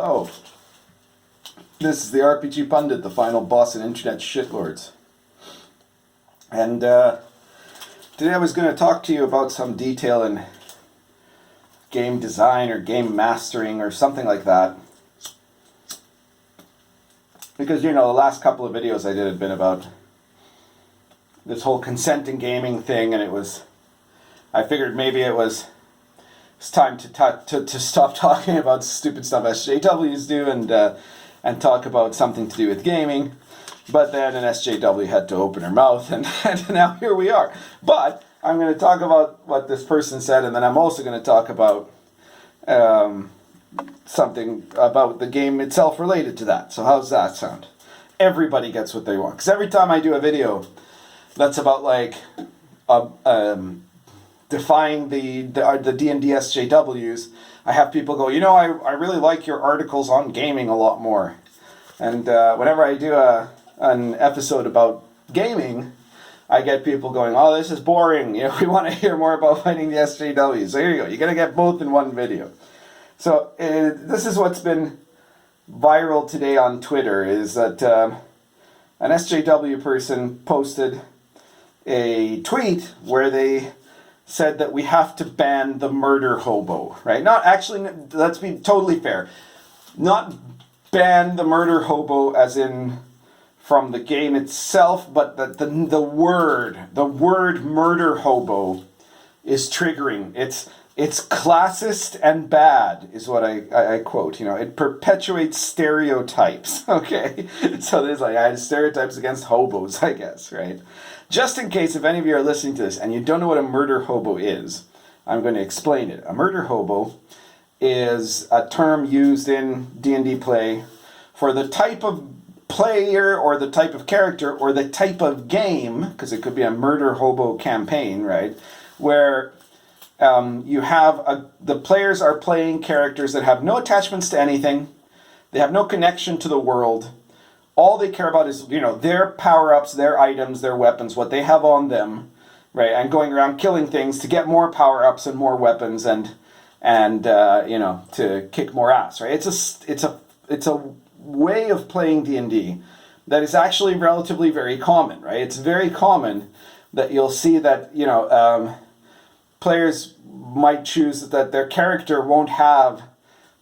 Oh, this is the RPG Pundit, the final boss in Internet Shitlords. And today I was going to talk to you about some detail in game design or game mastering or something like that. Because, you know, the last couple of videos I did had been about this whole consent in gaming thing, and I figured maybe it's time to stop talking about stupid stuff SJWs do and talk about something to do with gaming. But then an SJW had to open her mouth, and now here we are. But I'm going to talk about what this person said, and then I'm also going to talk about something about the game itself related to that. So how's that sound? Everybody gets what they want. Because every time I do a video that's about like defying the D&D SJWs, I have people go, you know, I really like your articles on gaming a lot more. And whenever I do an episode about gaming, I get people going, oh, this is boring. You know, we want to hear more about fighting the SJWs. So here you go. You're going to get both in one video. So this is what's been viral today on Twitter, is that an SJW person posted a tweet where they said that we have to ban the murder hobo, right? Not actually, let's be totally fair. Not ban the murder hobo as in from the game itself, but that the word murder hobo is triggering. It's classist and bad, is what I quote. You know, it perpetuates stereotypes. Okay, so there's like stereotypes against hobos, I guess, right? Just in case if any of you are listening to this and you don't know what a murder hobo is, I'm going to explain it. A murder hobo is a term used in D&D play for the type of player or the type of character or the type of game, because it could be a murder hobo campaign, right, where you have the players are playing characters that have no attachments to anything, they have no connection to the world. All they care about is, you know, their power-ups, their items, their weapons, what they have on them, right? And going around killing things to get more power-ups and more weapons and you know, to kick more ass, right? It's a way of playing D&D that is actually relatively very common, right? It's very common that you'll see that, you know, players might choose that their character won't have,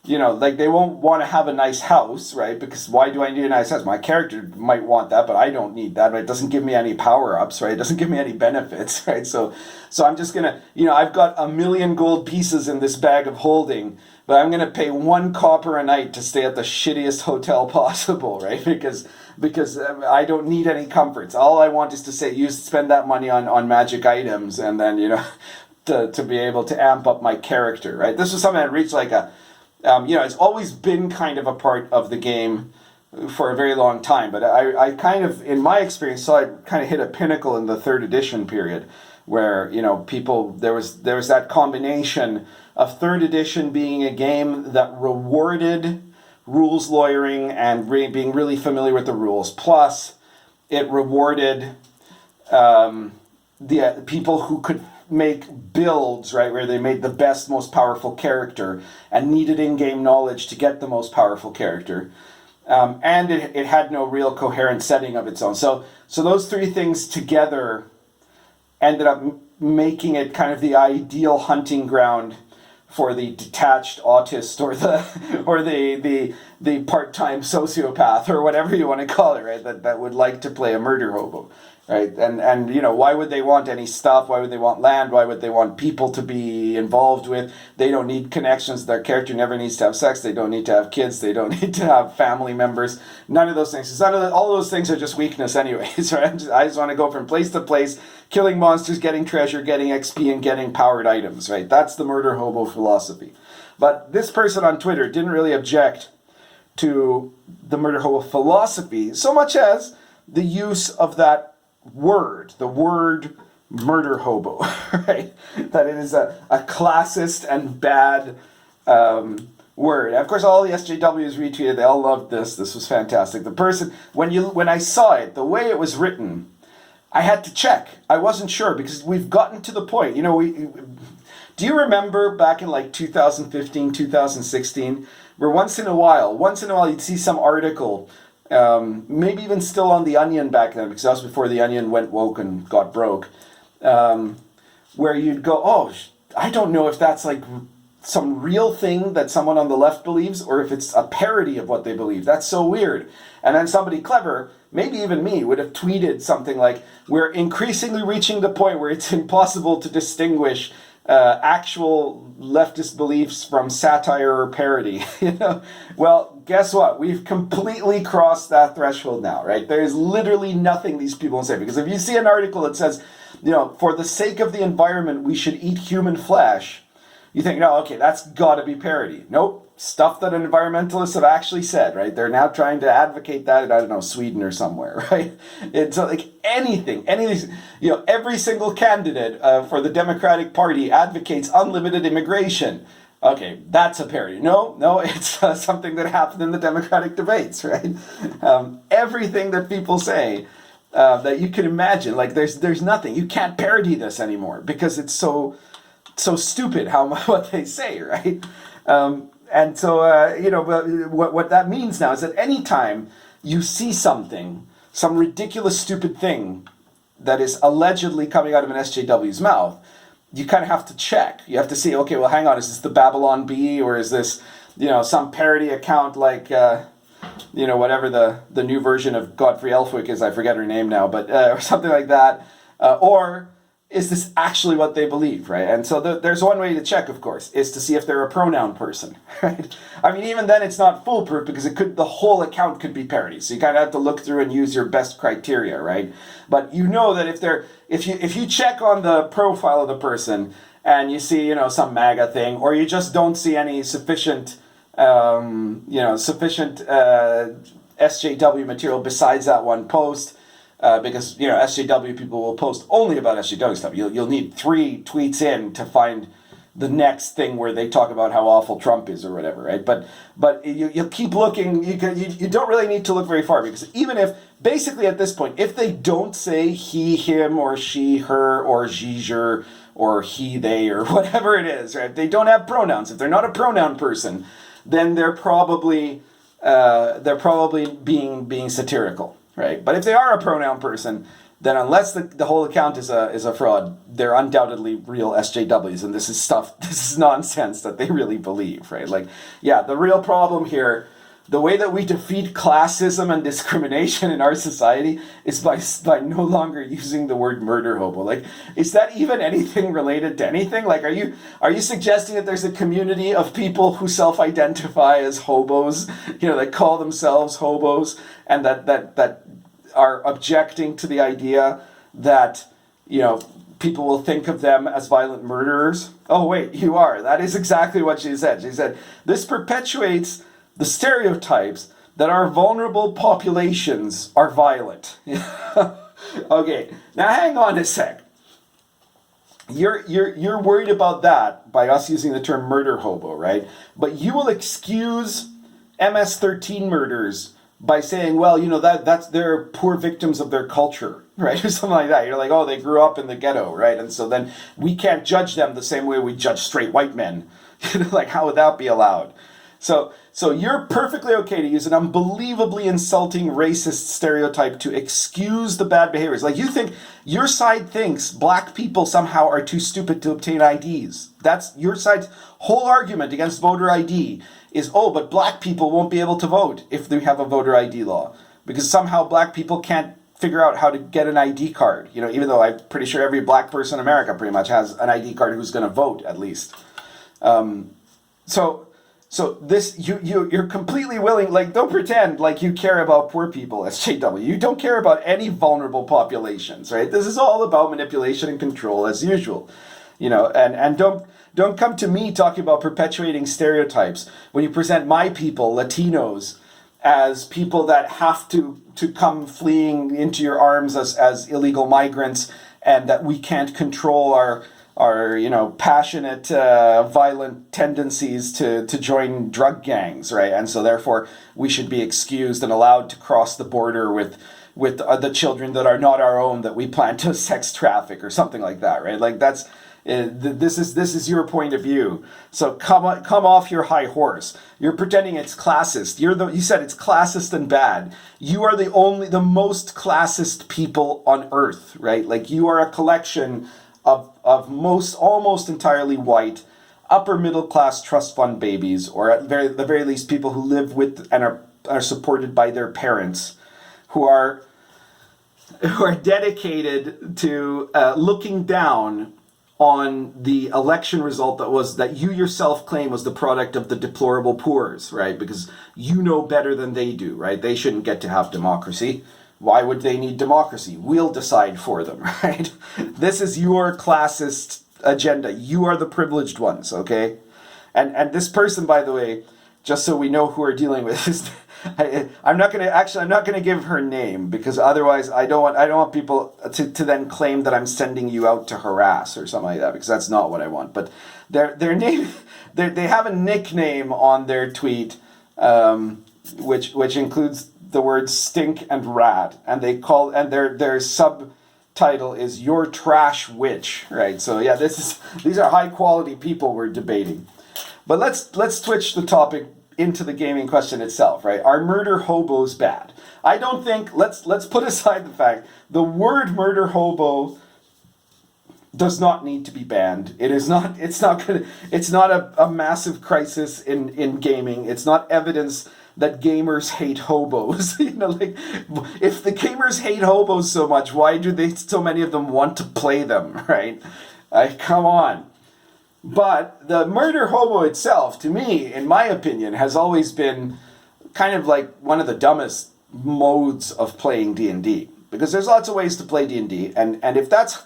you know, like they won't want to have a nice house, right? Because why do I need a nice house? My character might want that, but I don't need that, right? It doesn't give me any power-ups, right? It doesn't give me any benefits, right? So I'm just going to, you know, I've got 1,000,000 gold pieces in this bag of holding, but I'm going to pay 1 copper a night to stay at the shittiest hotel possible, right? Because I don't need any comforts. All I want is to spend that money on magic items, and then, you know, to be able to amp up my character, right? This was something that reached like you know, it's always been kind of a part of the game for a very long time, but I kind of, in my experience, saw it kind of hit a pinnacle in the 3rd edition period, where, you know, there was that combination of 3rd edition being a game that rewarded rules lawyering and being really familiar with the rules, plus it rewarded the people who could make builds, right, where they made the best, most powerful character and needed in-game knowledge to get the most powerful character. And it had no real coherent setting of its own. So those 3 things together ended up making it kind of the ideal hunting ground for the detached autist or the part-time sociopath or whatever you want to call it, right? That would like to play a murder hobo, right? And you know, why would they want any stuff? Why would they want land? Why would they want people to be involved with? They don't need connections. Their character never needs to have sex. They don't need to have kids. They don't need to have family members. None of those things. All those things are just weakness anyways, right? I just want to go from place to place, killing monsters, getting treasure, getting XP, and getting powered items, right? That's the murder hobo philosophy. But this person on Twitter didn't really object to the murder hobo philosophy so much as the use of that word, the word murder hobo, right? That it is a classist and bad word. Of course, all the SJWs retweeted. They all loved this. This was fantastic. The person, when I saw it, the way it was written, I had to check. I wasn't sure because we've gotten to the point. You know, do you remember back in like 2015, 2016, where once in a while you'd see some article, maybe even still on The Onion back then, because that was before The Onion went woke and got broke, where you'd go, oh, I don't know if that's like some real thing that someone on the left believes, or if it's a parody of what they believe. That's so weird. And then somebody clever, maybe even me, would have tweeted something like, we're increasingly reaching the point where it's impossible to distinguish actual leftist beliefs from satire or parody. Well, guess what? We've completely crossed that threshold now, right? There's literally nothing these people say. Because if you see an article that says, for the sake of the environment, we should eat human flesh, you think, no, okay, that's got to be parody. Nope. Stuff that environmentalists have actually said, right? They're now trying to advocate that in, I don't know, Sweden or somewhere, right? It's like anything, every single candidate for the Democratic Party advocates unlimited immigration. Okay, that's a parody. No, it's something that happened in the Democratic debates, right? Everything that people say that you can imagine, like there's nothing. You can't parody this anymore because it's so stupid what they say, right? And so, what that means now is that anytime you see some ridiculous, stupid thing that is allegedly coming out of an SJW's mouth, you kind of have to check. You have to see, okay, well, hang on, is this the Babylon Bee, or is this, some parody account like, whatever the new version of Godfrey Elfwick is, I forget her name now, but or something like that, or is this actually what they believe, right? And so there's one way to check, of course, is to see if they're a pronoun person, right? I mean, even then it's not foolproof because the whole account could be parody. So you kind of have to look through and use your best criteria, right? But you know that if you check on the profile of the person and you see, some MAGA thing, or you just don't see any sufficient SJW material besides that one post, because SJW people will post only about SJW stuff. You'll need 3 tweets in to find the next thing where they talk about how awful Trump is or whatever, right? But you keep looking. You don't really need to look very far, because even if basically at this point, if they don't say he, him, or she, her, or she, or he, they, or whatever it is, right? If they don't have pronouns, if they're not a pronoun person, then they're probably being satirical. Right, but if they are a pronoun person, then unless the whole account is a fraud, they're undoubtedly real SJWs, and this is nonsense that they really believe, right? Like, yeah, the real problem here, the way that we defeat classism and discrimination in our society is by no longer using the word murder hobo. Like, is that even anything related to anything? Like, are you suggesting that there's a community of people who self-identify as hobos, that call themselves hobos, and that are objecting to the idea that, people will think of them as violent murderers? Oh, wait, you are. That is exactly what she said. She said, this perpetuates the stereotypes that our vulnerable populations are violent. Okay, now hang on a sec. You're worried about that by us using the term murder hobo, right? But you will excuse MS-13 murders by saying, well, that's they're poor victims of their culture, right? Or something like that. You're like, oh, they grew up in the ghetto, right? And so then we can't judge them the same way we judge straight white men. Like, how would that be allowed? So you're perfectly okay to use an unbelievably insulting racist stereotype to excuse the bad behaviors. Like, you think, your side thinks black people somehow are too stupid to obtain IDs. That's your side's whole argument against voter ID is, but black people won't be able to vote if they have a voter ID law. Because somehow black people can't figure out how to get an ID card. Even though I'm pretty sure every black person in America pretty much has an ID card who's going to vote, at least. So this, you're completely willing, like, don't pretend like you care about poor people, SJW. You don't care about any vulnerable populations, right? This is all about manipulation and control as usual. And don't come to me talking about perpetuating stereotypes when you present my people, Latinos, as people that have to come fleeing into your arms as illegal migrants, and that we can't control our passionate, violent tendencies to join drug gangs, right? And so therefore we should be excused and allowed to cross the border with the children that are not our own that we plan to sex traffic or something like that, right? Like, This is your point of view. So come off your high horse. You're pretending it's classist. You said it's classist and bad. You are the most classist people on earth, right? Like, you are a collection of almost entirely white, upper middle class trust fund babies, or at the very least people who live with and are supported by their parents, who are dedicated to looking down on the election result that you yourself claim was the product of the deplorable poors, right? Because you know better than they do, right? They shouldn't get to have democracy. Why would they need democracy? We'll decide for them, right? This is your classist agenda. You are the privileged ones, okay? And this person, by the way, just so we know who we're dealing with, is I'm not gonna give her name, because otherwise I don't want people to then claim that I'm sending you out to harass or something like that, because that's not what I want. But their name, they have a nickname on their tweet, which includes the words stink and rat, and their subtitle is "Your Trash Witch," right? So yeah, these are high quality people we're debating. But let's switch the topic into the gaming question itself, right? Are murder hobos bad? I don't think, let's put aside the fact the word murder hobo does not need to be banned. It's not a massive crisis in gaming. It's not evidence that gamers hate hobos. Like, if the gamers hate hobos so much, why do so many of them want to play them, right? Come on. But the murder hobo itself, to me, in my opinion, has always been kind of like one of the dumbest modes of playing D&D. Because there's lots of ways to play D&D, and if that's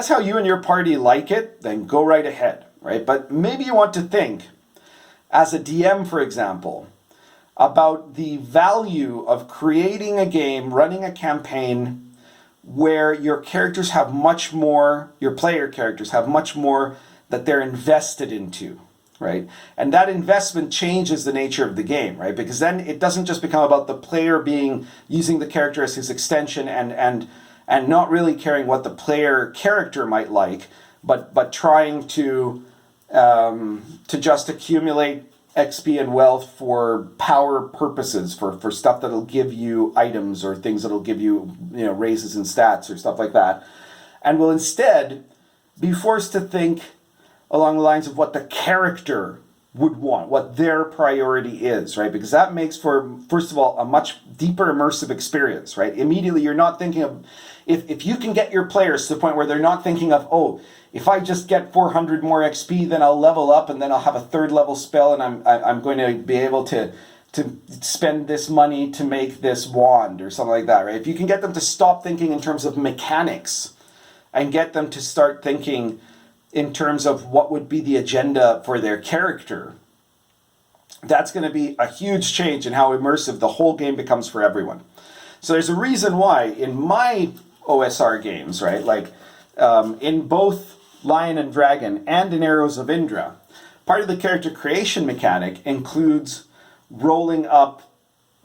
how you and your party like it, then go right ahead, right? But maybe you want to think, as a DM, for example, about the value of creating a game, running a campaign, where your characters have much more, your player characters have much more that they're invested into, right? And that investment changes the nature of the game, right? Because then it doesn't just become about the player using the character as his extension and not really caring what the player character might like, but trying to just accumulate XP and wealth for power purposes, for stuff that'll give you items or things that'll give you, raises in stats or stuff like that, and will instead be forced to think along the lines of what the character would want, what their priority is, right? Because that makes for, first of all, a much deeper immersive experience, right? Immediately you're not thinking of, if you can get your players to the point where they're not thinking of, oh, if I just get 400 more XP, then I'll level up and then I'll have a third level spell and I'm going to be able to spend this money to make this wand or something like that, right? If you can get them to stop thinking in terms of mechanics and get them to start thinking in terms of what would be the agenda for their character, that's going to be a huge change in how immersive the whole game becomes for everyone. So there's a reason why in my OSR games, right, like in both Lion and Dragon and in Arrows of Indra, part of the character creation mechanic includes rolling up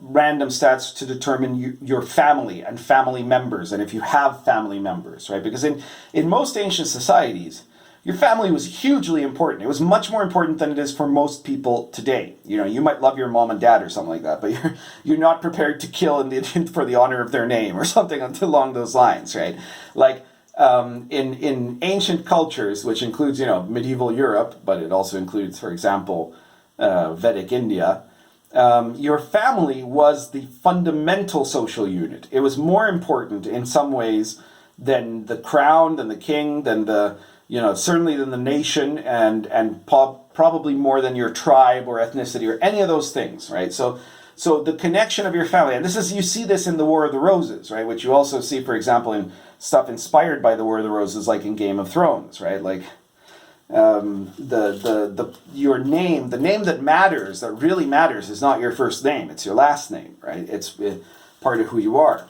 random stats to determine your family and family members, and if you have family members, right? Because in most ancient societies, your family was hugely important. It was much more important than it is for most people today. You might love your mom and dad or something like that, but you're not prepared to kill for the honor of their name or something along those lines, right? Like in ancient cultures, which includes medieval Europe, but it also includes, for example, Vedic India. Your family was the fundamental social unit. It was more important in some ways than the crown, than the king, than certainly than the nation, and probably more than your tribe or ethnicity or any of those things, right? So the connection of your family, and you see this in the War of the Roses, right? Which you also see, for example, in stuff inspired by the War of the Roses, like in Game of Thrones, right? Like your name, the name that matters, that really matters, is not your first name; it's your last name, right? It's part of who you are,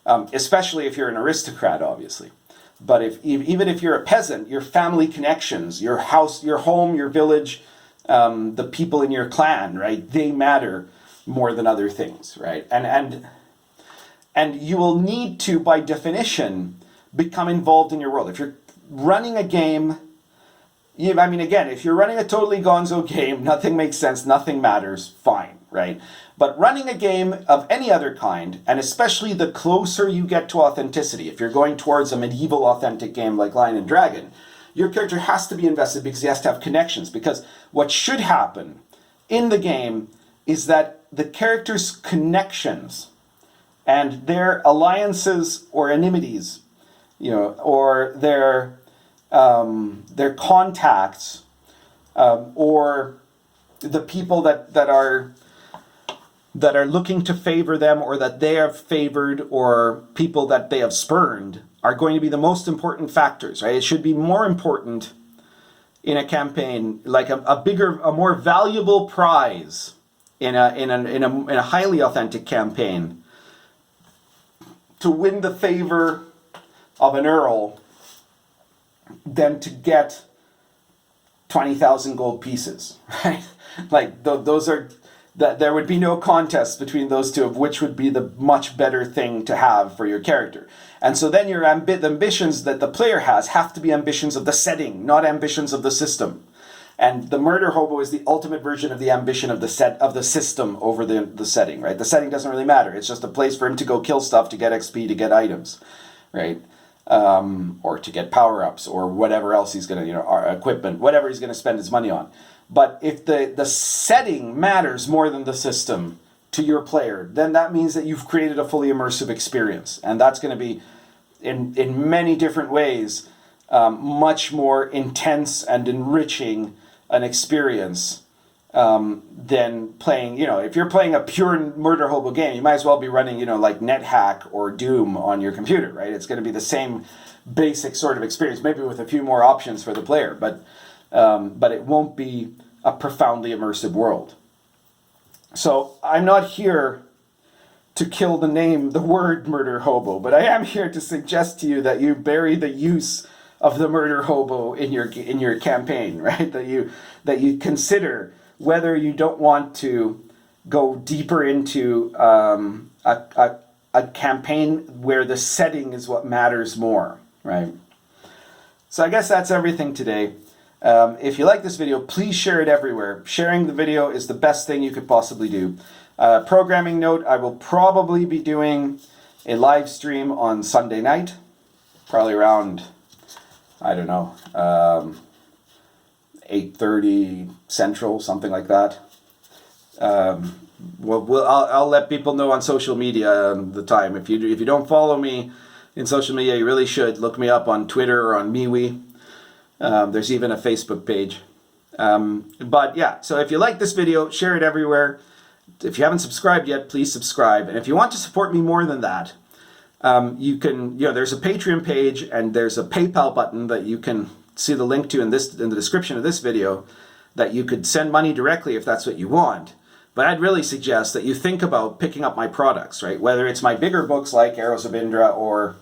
especially if you're an aristocrat, obviously. But even if you're a peasant, your family connections, your house, your home, your village, the people in your clan, right? They matter more than other things, right? And you will need to, by definition, become involved in your world. If you're running a game Yeah, I mean, again, if you're running a totally gonzo game, nothing makes sense, nothing matters, fine, right? But running a game of any other kind, and especially the closer you get to authenticity, if you're going towards a medieval authentic game like Lion and Dragon, your character has to be invested because he has to have connections. Because what should happen in the game is that the character's connections and their alliances or enmities, or their contacts, or the people that are looking to favor them, or that they have favored, or people that they have spurned, are going to be the most important factors, right? It should be more important in a campaign, like a more valuable prize in a highly authentic campaign, to win the favor of an earl than to get 20,000 gold pieces, right? Like those are, that there would be no contest between those two of which would be the much better thing to have for your character. And so then your the ambitions that the player has have to be ambitions of the setting, not ambitions of the system. And the murder hobo is the ultimate version of the ambition of the system over the setting, right? The setting doesn't really matter. It's just a place for him to go kill stuff, to get XP, to get items, right? Or to get power-ups, or whatever else he's going to, equipment, whatever he's going to spend his money on. But if the setting matters more than the system to your player, then that means that you've created a fully immersive experience. And that's going to be, in many different ways, much more intense and enriching an experience than playing, if you're playing a pure murder hobo game, you might as well be running, like NetHack or Doom on your computer, right? It's going to be the same basic sort of experience, maybe with a few more options for the player, but it won't be a profoundly immersive world. So I'm not here to kill the word murder hobo, but I am here to suggest to you that you bury the use of the murder hobo in your campaign, right? That you consider whether you don't want to go deeper into a campaign where the setting is what matters more, right? So I guess that's everything today. If you like this video, please share it everywhere. Sharing the video is the best thing you could possibly do. Programming note, I will probably be doing a live stream on Sunday night, probably around, I don't know, 8:30 Central, something like that. I'll let people know on social media the time. If you don't follow me in social media, you really should. Look me up on Twitter or on Mewe. There's even a Facebook page. But yeah, so if you like this video, share it everywhere. If you haven't subscribed yet, please subscribe. And if you want to support me more than that, you can, there's a Patreon page and there's a PayPal button that you can see the link to in the description of this video, that you could send money directly if that's what you want. But I'd really suggest that you think about picking up my products, right? Whether it's my bigger books like Arrows of Indra or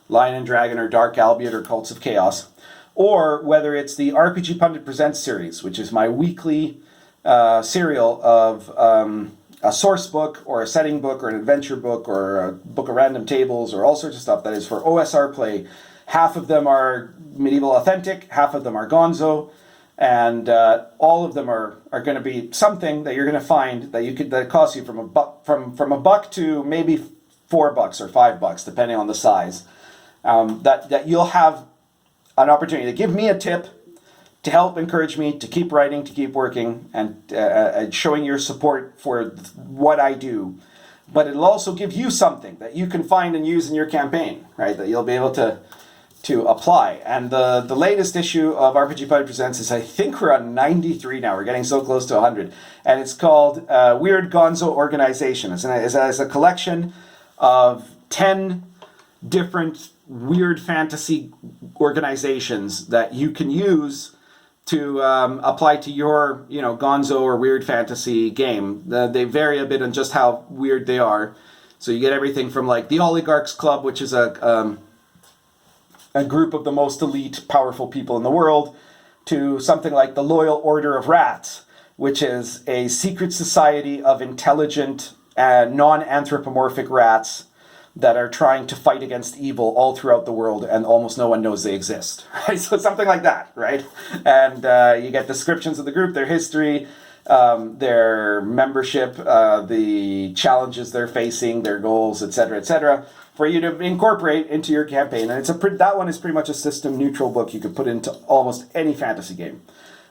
Lion and Dragon or Dark Albion or Cults of Chaos, or whether it's the RPG Pundit Presents series, which is my weekly serial of a source book or a setting book or an adventure book or a book of random tables or all sorts of stuff that is for OSR play. Half of them are medieval authentic, half of them are gonzo, and all of them are going to be something that you're going to find that costs you from a buck to maybe $4 or $5, depending on the size. That you'll have an opportunity to give me a tip, to help encourage me to keep writing, to keep working, and showing your support for what I do. But it'll also give you something that you can find and use in your campaign, right? That you'll be able to apply. And the latest issue of RPG Pundit Presents is, I think we're on 93 now. We're getting so close to 100. And it's called Weird Gonzo Organization. It's a collection of 10 different weird fantasy organizations that you can use to apply to your, gonzo or weird fantasy game. They vary a bit on just how weird they are. So you get everything from like the Oligarchs Club, which is a group of the most elite, powerful people in the world, to something like the Loyal Order of Rats, which is a secret society of intelligent, non-anthropomorphic rats that are trying to fight against evil all throughout the world, and almost no one knows they exist. Right? So something like that, right? And you get descriptions of the group, their history, their membership, the challenges they're facing, their goals, etc., for you to incorporate into your campaign. And that one is pretty much a system-neutral book you could put into almost any fantasy game.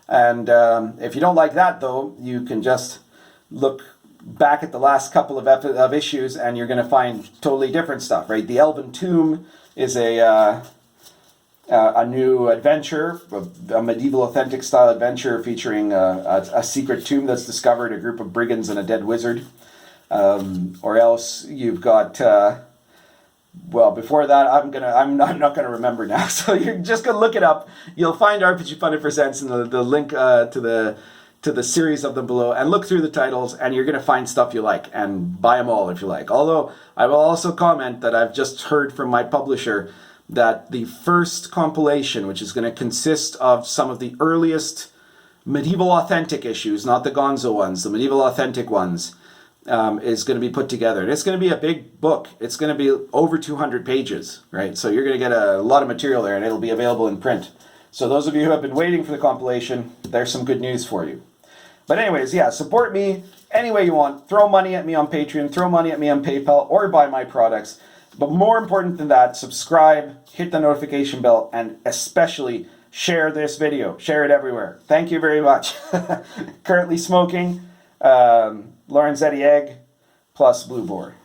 And if you don't like that, though, you can just look back at the last couple of issues, and you're going to find totally different stuff, right? The Elven Tomb is a new adventure, a medieval authentic style adventure featuring a secret tomb that's discovered, a group of brigands and a dead wizard. Or else you've got well, before that, I'm not gonna remember now. So you're just gonna look it up. You'll find RPG Funded Presents and the link to the series of them below, and look through the titles, and you're gonna find stuff you like, and buy them all if you like. Although I will also comment that I've just heard from my publisher that the first compilation, which is going to consist of some of the earliest medieval authentic issues, not the Gonzo ones, the medieval authentic ones, is going to be put together. And it's going to be a big book. It's going to be over 200 pages, right? So you're going to get a lot of material there, and it'll be available in print. So those of you who have been waiting for the compilation, there's some good news for you. But anyways, yeah, support me any way you want. Throw money at me on Patreon, throw money at me on PayPal, or buy my products. But more important than that, subscribe, hit the notification bell, and especially share this video. Share it everywhere. Thank you very much. Currently smoking Lorenzetti Egg plus Blue Boar.